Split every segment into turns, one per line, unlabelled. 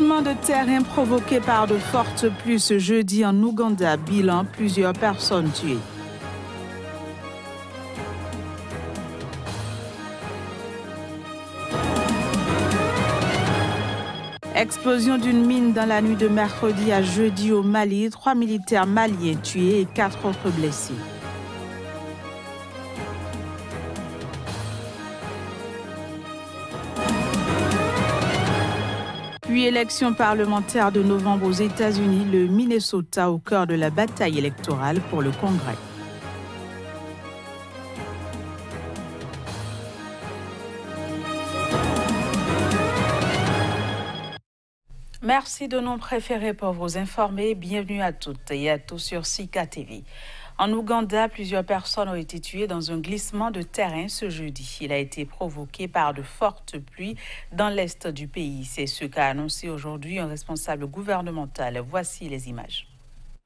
Glissement de terrain provoqué par de fortes pluies ce jeudi en Ouganda. Bilan, plusieurs personnes tuées. Explosion d'une mine dans la nuit de mercredi à jeudi au Mali. 3 militaires maliens tués et 4 autres blessés. Puis élection parlementaire de novembre aux États-Unis, le Minnesota au cœur de la bataille électorale pour le Congrès. Merci de nous préférer pour vous informer. Bienvenue à toutes et à tous sur Sika TV. En Ouganda, plusieurs personnes ont été tuées dans un glissement de terrain ce jeudi. Il a été provoqué par de fortes pluies dans l'est du pays. C'est ce qu'a annoncé aujourd'hui un responsable gouvernemental. Voici les images.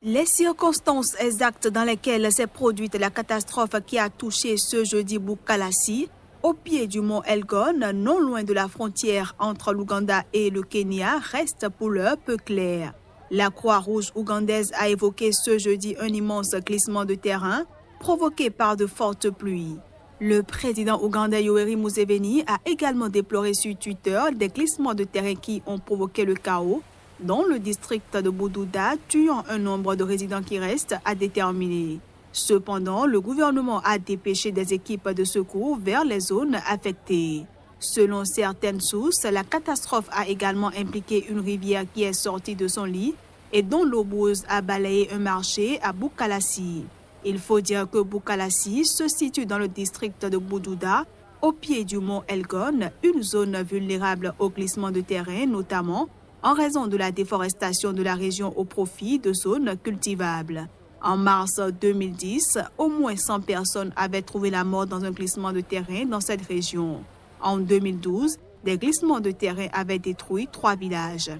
Les circonstances exactes dans lesquelles s'est produite la catastrophe qui a touché ce jeudi Bukalassi, au pied du mont Elgon, non loin de la frontière entre l'Ouganda et le Kenya, restent pour l'heure peu claires. La Croix-Rouge ougandaise a évoqué ce jeudi un immense glissement de terrain provoqué par de fortes pluies. Le président ougandais Yoweri Museveni a également déploré sur Twitter des glissements de terrain qui ont provoqué le chaos dans le district de Bududa, tuant un nombre de résidents qui restent à déterminer. Cependant, le gouvernement a dépêché des équipes de secours vers les zones affectées. Selon certaines sources, la catastrophe a également impliqué une rivière qui est sortie de son lit et dont l'eau boueuse a balayé un marché à Bukalassi. Il faut dire que Bukalassi se situe dans le district de Bududa, au pied du mont Elgon, une zone vulnérable au glissement de terrain, notamment en raison de la déforestation de la région au profit de zones cultivables. En mars 2010, au moins 100 personnes avaient trouvé la mort dans un glissement de terrain dans cette région. En 2012, des glissements de terrain avaient détruit 3 villages.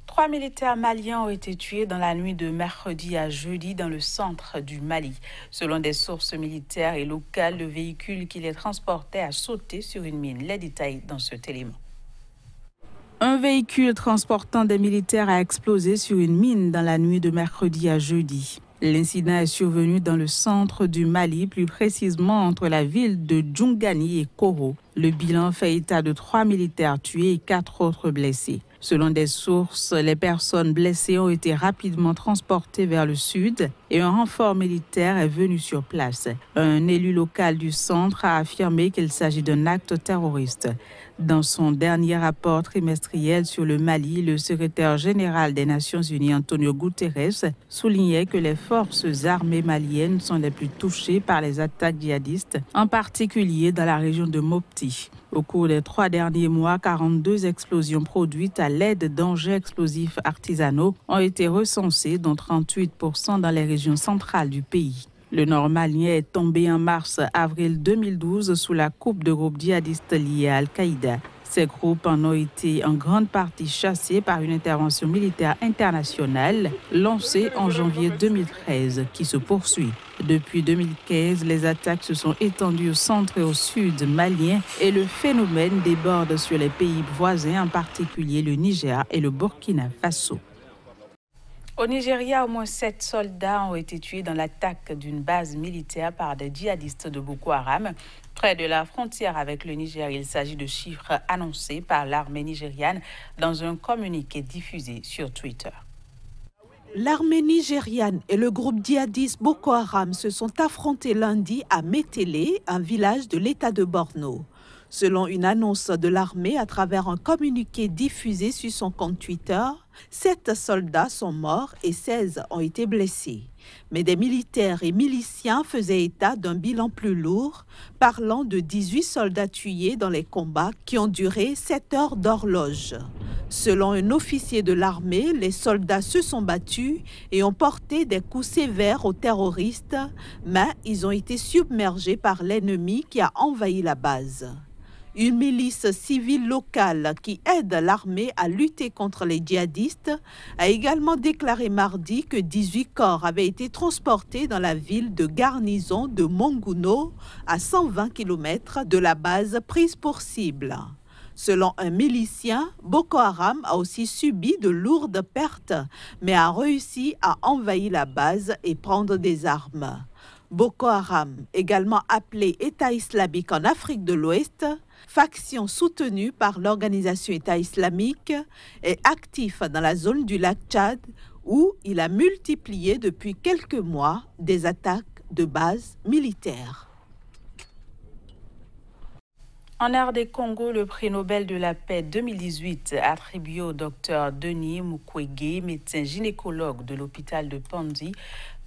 3 militaires maliens ont été tués dans la nuit de mercredi à jeudi dans le centre du Mali. Selon des sources militaires et locales, le véhicule qui les transportait a sauté sur une mine. Les détails dans ce élément. Un véhicule transportant des militaires a explosé sur une mine dans la nuit de mercredi à jeudi. L'incident est survenu dans le centre du Mali, plus précisément entre la ville de Djoungani et Koro. Le bilan fait état de 3 militaires tués et 4 autres blessés. Selon des sources, les personnes blessées ont été rapidement transportées vers le sud et un renfort militaire est venu sur place. Un élu local du centre a affirmé qu'il s'agit d'un acte terroriste. Dans son dernier rapport trimestriel sur le Mali, le secrétaire général des Nations Unies, Antonio Guterres, soulignait que les forces armées maliennes sont les plus touchées par les attaques djihadistes, en particulier dans la région de Mopti. Au cours des 3 derniers mois, 42 explosions produites à l'aide d'engins explosifs artisanaux ont été recensées, dont 38% dans les régions centrales du pays. Le nord malien est tombé en mars-avril 2012 sous la coupe de groupes djihadistes liés à Al-Qaïda. Ces groupes en ont été en grande partie chassés par une intervention militaire internationale lancée en janvier 2013 qui se poursuit. Depuis 2015, les attaques se sont étendues au centre et au sud malien et le phénomène déborde sur les pays voisins, en particulier le Niger et le Burkina Faso. Au Nigeria, au moins 7 soldats ont été tués dans l'attaque d'une base militaire par des djihadistes de Boko Haram. Près de la frontière avec le Niger, il s'agit de chiffres annoncés par l'armée nigériane dans un communiqué diffusé sur Twitter.
L'armée nigériane et le groupe djihadiste Boko Haram se sont affrontés lundi à Métélé, un village de l'État de Borno. Selon une annonce de l'armée à travers un communiqué diffusé sur son compte Twitter, 7 soldats sont morts et 16 ont été blessés. Mais des militaires et miliciens faisaient état d'un bilan plus lourd, parlant de 18 soldats tués dans les combats qui ont duré 7 heures d'horloge. Selon un officier de l'armée, les soldats se sont battus et ont porté des coups sévères aux terroristes, mais ils ont été submergés par l'ennemi qui a envahi la base. Une milice civile locale qui aide l'armée à lutter contre les djihadistes a également déclaré mardi que 18 corps avaient été transportés dans la ville de garnison de Monguno, à 120 km de la base prise pour cible. Selon un milicien, Boko Haram a aussi subi de lourdes pertes, mais a réussi à envahir la base et prendre des armes. Boko Haram, également appelé État islamique en Afrique de l'Ouest, faction soutenue par l'organisation État islamique, est actif dans la zone du lac Tchad où il a multiplié depuis quelques mois des attaques de bases militaires.
En RD Congo, le prix Nobel de la paix 2018 attribué au docteur Denis Mukwege, médecin gynécologue de l'hôpital de Panzi,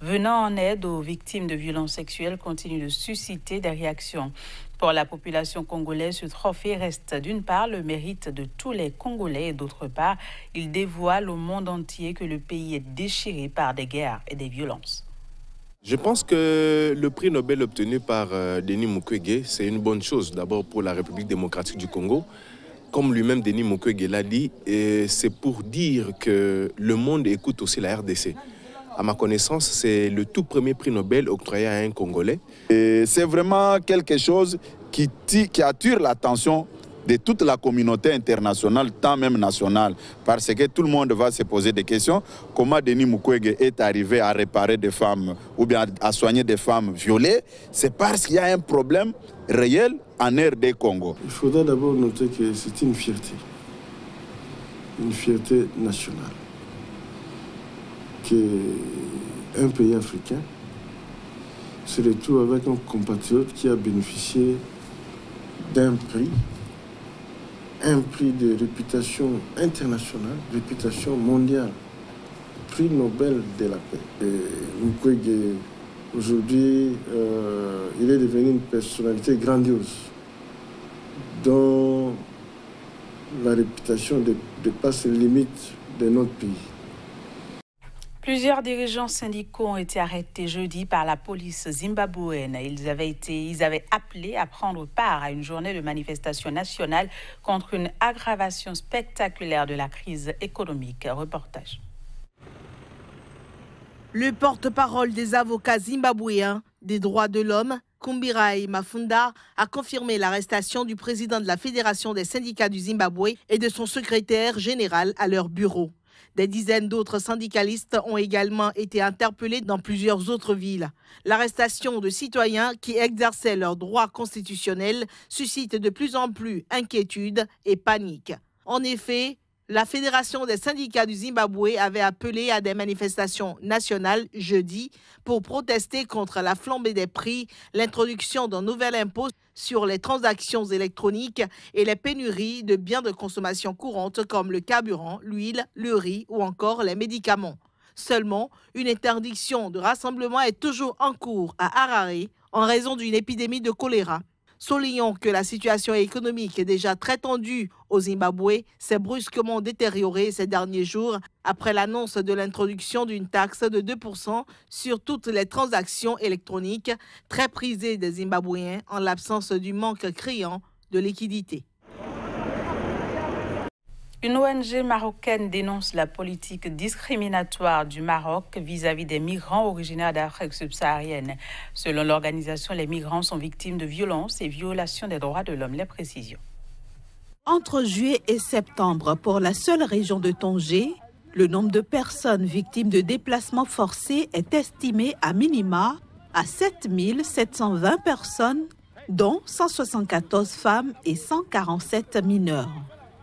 venant en aide aux victimes de violences sexuelles, continue de susciter des réactions. Pour la population congolaise, ce trophée reste d'une part le mérite de tous les Congolais et d'autre part, il dévoile au monde entier que le pays est déchiré par des guerres et des violences.
Je pense que le prix Nobel obtenu par Denis Mukwege, c'est une bonne chose, d'abord pour la République démocratique du Congo. Comme lui-même Denis Mukwege l'a dit, c'est pour dire que le monde écoute aussi la RDC. À ma connaissance, c'est le tout premier prix Nobel octroyé à un Congolais.
C'est vraiment quelque chose qui attire l'attention de toute la communauté internationale, tant même nationale, parce que tout le monde va se poser des questions. Comment Denis Mukwege est arrivé à réparer des femmes ou bien à soigner des femmes violées? C'est parce qu'il y a un problème réel en RD Congo.
Il faudra d'abord noter que c'est une fierté nationale, qu'un pays africain se retrouve avec un compatriote qui a bénéficié d'un prix de réputation internationale, réputation mondiale, prix Nobel de la paix. Mukwege, aujourd'hui, il est devenu une personnalité grandiose dont la réputation dépasse les limites de notre pays.
Plusieurs dirigeants syndicaux ont été arrêtés jeudi par la police zimbabwéenne. Ils avaient appelé à prendre part à une journée de manifestation nationale contre une aggravation spectaculaire de la crise économique. Reportage.
Le porte-parole des avocats zimbabwéens des droits de l'homme, Kumbirai Mafunda, a confirmé l'arrestation du président de la Fédération des syndicats du Zimbabwe et de son secrétaire général à leur bureau. Des dizaines d'autres syndicalistes ont également été interpellés dans plusieurs autres villes. L'arrestation de citoyens qui exerçaient leurs droits constitutionnels suscite de plus en plus inquiétude et panique. En effet, la Fédération des syndicats du Zimbabwe avait appelé à des manifestations nationales jeudi pour protester contre la flambée des prix, l'introduction d'un nouvel impôt sur les transactions électroniques et les pénuries de biens de consommation courante comme le carburant, l'huile, le riz ou encore les médicaments. Seulement, une interdiction de rassemblement est toujours en cours à Harare en raison d'une épidémie de choléra. Soulignons que la situation économique est déjà très tendue au Zimbabwe, s'est brusquement détériorée ces derniers jours après l'annonce de l'introduction d'une taxe de 2% sur toutes les transactions électroniques, très prisée des Zimbabwéens en l'absence du manque criant de liquidités.
Une ONG marocaine dénonce la politique discriminatoire du Maroc vis-à-vis des migrants originaires d'Afrique subsaharienne. Selon l'organisation, les migrants sont victimes de violences et violations des droits de l'homme. Les précisions.
Entre juillet et septembre, pour la seule région de Tanger, le nombre de personnes victimes de déplacements forcés est estimé à minima à 7 720 personnes, dont 174 femmes et 147 mineurs.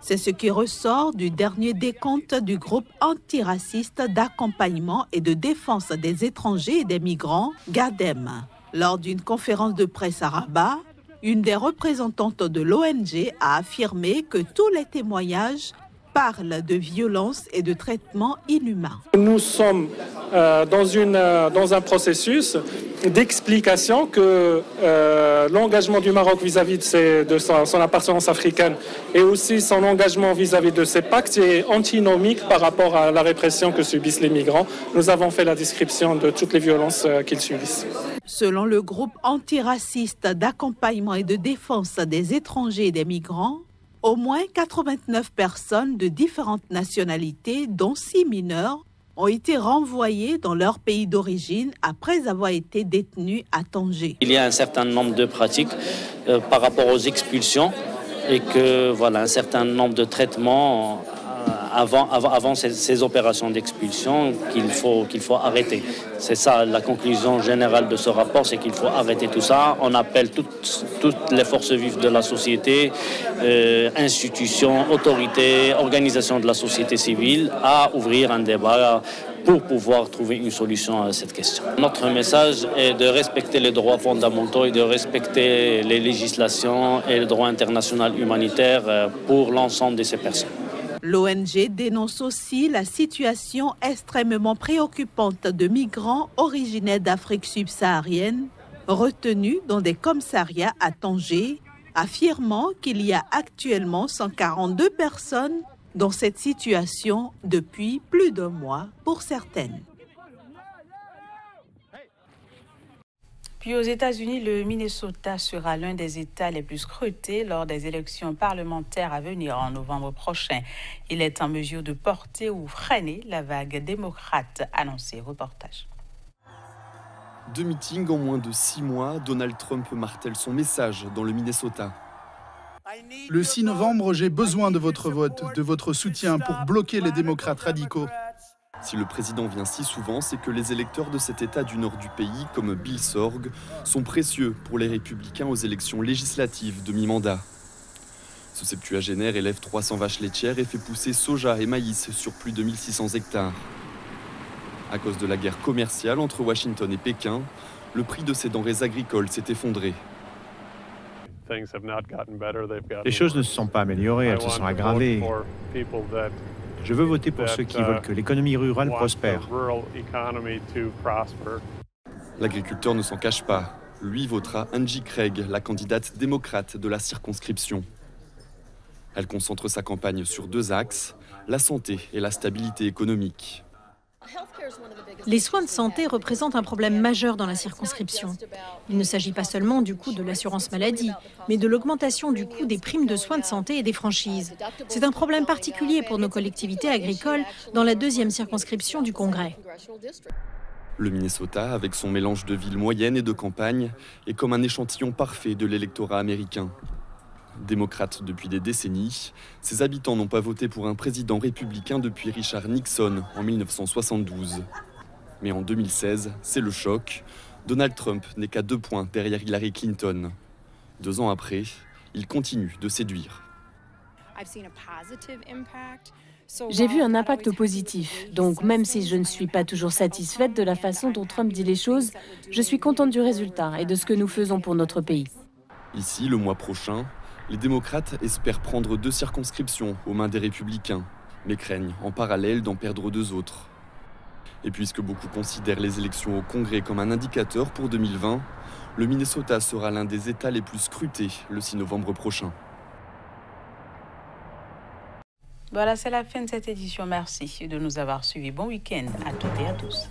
C'est ce qui ressort du dernier décompte du groupe antiraciste d'accompagnement et de défense des étrangers et des migrants, GADEM. Lors d'une conférence de presse à Rabat, une des représentantes de l'ONG a affirmé que tous les témoignages parlent de violence et de traitements inhumains.
Nous sommes dans un processus d'explication que l'engagement du Maroc vis-à-vis de son appartenance africaine et aussi son engagement vis-à-vis de ses pactes est antinomique par rapport à la répression que subissent les migrants. Nous avons fait la description de toutes les violences qu'ils subissent.
Selon le groupe antiraciste d'accompagnement et de défense des étrangers et des migrants, au moins 89 personnes de différentes nationalités, dont 6 mineurs, ont été renvoyés dans leur pays d'origine après avoir été détenus à Tanger.
Il y a un certain nombre de pratiques par rapport aux expulsions et que voilà, un certain nombre de traitements avant ces opérations d'expulsion qu'il faut arrêter. C'est ça la conclusion générale de ce rapport, c'est qu'il faut arrêter tout ça. On appelle toutes les forces vives de la société, institutions, autorités, organisations de la société civile à ouvrir un débat pour pouvoir trouver une solution à cette question. Notre message est de respecter les droits fondamentaux et de respecter les législations et le droit international humanitaire pour l'ensemble de ces personnes.
L'ONG dénonce aussi la situation extrêmement préoccupante de migrants originaires d'Afrique subsaharienne retenus dans des commissariats à Tanger, affirmant qu'il y a actuellement 142 personnes dans cette situation depuis plus d'un mois pour certaines.
Puis aux États-Unis, le Minnesota sera l'un des États les plus scrutés lors des élections parlementaires à venir en novembre prochain. Il est en mesure de porter ou freiner la vague démocrate annoncée. Reportage.
2 meetings en moins de 6 mois, Donald Trump martèle son message dans le Minnesota.
Le 6 novembre, j'ai besoin de votre vote, de votre soutien pour bloquer les démocrates radicaux.
Si le président vient si souvent, c'est que les électeurs de cet État du nord du pays, comme Bill Sorg, sont précieux pour les républicains aux élections législatives de mi-mandat. Ce septuagénaire élève 300 vaches laitières et fait pousser soja et maïs sur plus de 1600 hectares. À cause de la guerre commerciale entre Washington et Pékin, le prix de ces denrées agricoles s'est effondré.
Les choses ne se sont pas améliorées, elles se sont aggravées. Je veux voter pour ceux qui veulent que l'économie rurale prospère.
L'agriculteur ne s'en cache pas. Lui votera Angie Craig, la candidate démocrate de la circonscription. Elle concentre sa campagne sur 2 axes, la santé et la stabilité économique.
Les soins de santé représentent un problème majeur dans la circonscription. Il ne s'agit pas seulement du coût de l'assurance maladie, mais de l'augmentation du coût des primes de soins de santé et des franchises. C'est un problème particulier pour nos collectivités agricoles dans la 2e circonscription du Congrès.
Le Minnesota, avec son mélange de villes moyennes et de campagnes, est comme un échantillon parfait de l'électorat américain. Démocrate depuis des décennies, ses habitants n'ont pas voté pour un président républicain depuis Richard Nixon en 1972. Mais en 2016, c'est le choc. Donald Trump n'est qu'à 2 points derrière Hillary Clinton. 2 ans après, il continue de séduire.
J'ai vu un impact positif, donc même si je ne suis pas toujours satisfaite de la façon dont Trump dit les choses, je suis contente du résultat et de ce que nous faisons pour notre pays.
Ici, le mois prochain, les démocrates espèrent prendre 2 circonscriptions aux mains des républicains, mais craignent en parallèle d'en perdre 2 autres. Et puisque beaucoup considèrent les élections au Congrès comme un indicateur pour 2020, le Minnesota sera l'un des États les plus scrutés le 6 novembre prochain.
Voilà, c'est la fin de cette édition. Merci de nous avoir suivis. Bon week-end à toutes et à tous.